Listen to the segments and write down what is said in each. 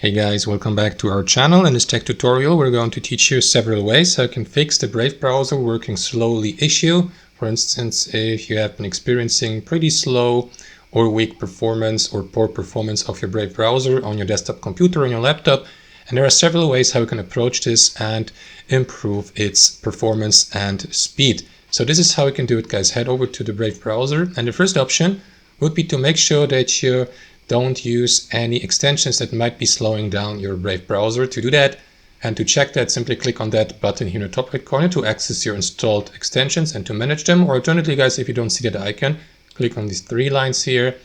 Hey guys, welcome back to our channel. In this tech tutorial we're going to teach you several ways how you can fix the Brave browser working slowly issue. For instance, if you have been experiencing pretty slow or weak performance or poor performance of your Brave browser on your desktop computer or on your laptop, and there are several ways how you can approach this and improve its performance and speed. So this is how you can do it, guys. Head over to the Brave browser, and the first option would be to make sure that you don't use any extensions that might be slowing down your Brave browser. To do that and to check that, simply click on that button here in the top right corner to access your installed extensions and to manage them. Or alternatively, guys, if you don't see that icon, click on these three lines here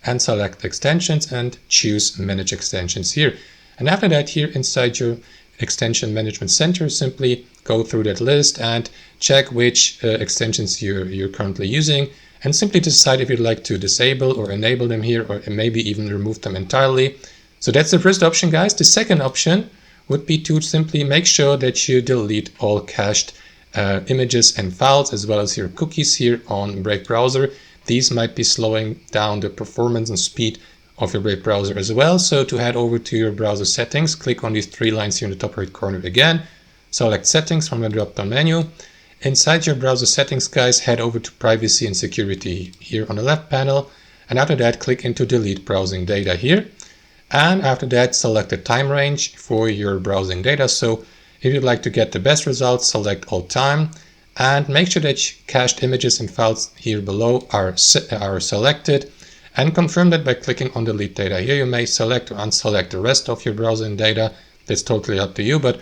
and select extensions and choose manage extensions here. And after that, here inside your extension management center, simply go through that list and check which extensions you're currently using, and simply decide if you'd like to disable or enable them here, or maybe even remove them entirely. So that's the first option, guys. The second option would be to simply make sure that you delete all cached images and files, as well as your cookies here on Brave browser. These might be slowing down the performance and speed of your Brave browser as well. So to head over to your browser settings, click on these three lines here in the top right corner again, select settings from the drop-down menu. Inside your browser settings, guys, head over to privacy and security here on the left panel, and after that click into delete browsing data here, and after that select the time range for your browsing data. So if you'd like to get the best results, select all time, and make sure that cached images and files here below are selected, and confirm that by clicking on delete data here. You may select or unselect the rest of your browsing data. That's totally up to you, but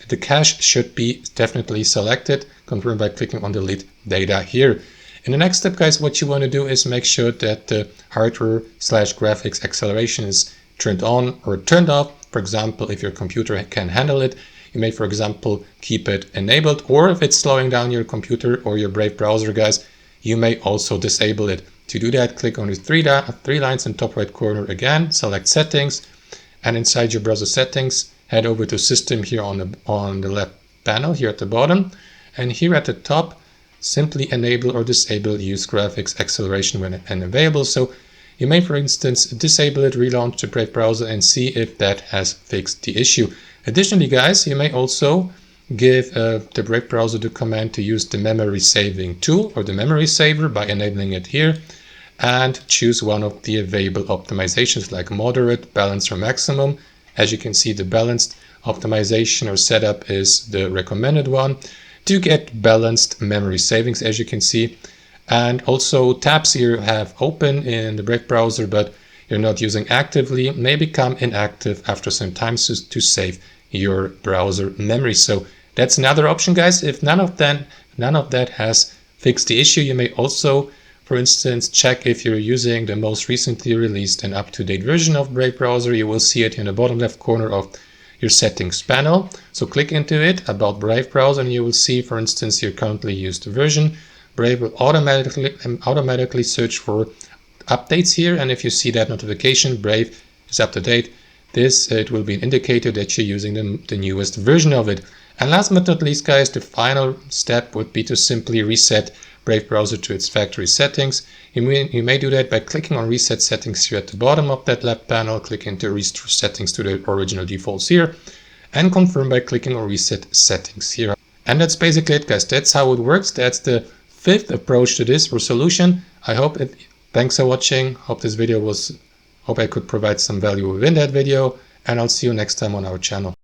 the cache should be definitely selected. Confirm by clicking on delete data here. In the next step, guys, what you want to do is make sure that the hardware/graphics acceleration is turned on or turned off. For example, if your computer can handle it, you may, for example, keep it enabled, or if it's slowing down your computer or your Brave browser, guys, you may also disable it. To do that, click on the three lines in the top right corner again, select settings, and inside your browser settings, head over to system here on the left panel here at the bottom, and here at the top simply enable or disable use graphics acceleration when available. So you may, for instance, disable it, relaunch the Brave browser, and see if that has fixed the issue. Additionally, guys, you may also give the Brave browser the command to use the memory saving tool or the memory saver by enabling it here, and choose one of the available optimizations like moderate, balanced, or maximum. As you can see, the balanced optimization or setup is the recommended one to get balanced memory savings, as you can see. And also tabs here have open in the Brave browser, but you're not using actively, may become inactive after some time to save your browser memory. So that's another option, guys. If none of that has fixed the issue, you may also, for instance, check if you're using the most recently released and up-to-date version of Brave browser. You will see it in the bottom left corner of your settings panel. So click into it, about Brave browser, and you will see, for instance, your currently used version. Brave will automatically search for updates here, and if you see that notification, Brave is up to date, it will be an indicator that you're using the newest version of it. And last but not least, guys, the final step would be to simply reset Brave browser to its factory settings. You may do that by clicking on reset settings here at the bottom of that left panel, click into restore settings to the original defaults here, and confirm by clicking on reset settings here. And that's basically it, guys. That's how it works. That's the fifth approach to this solution. Thanks for watching. Hope I could provide some value within that video, and I'll see you next time on our channel.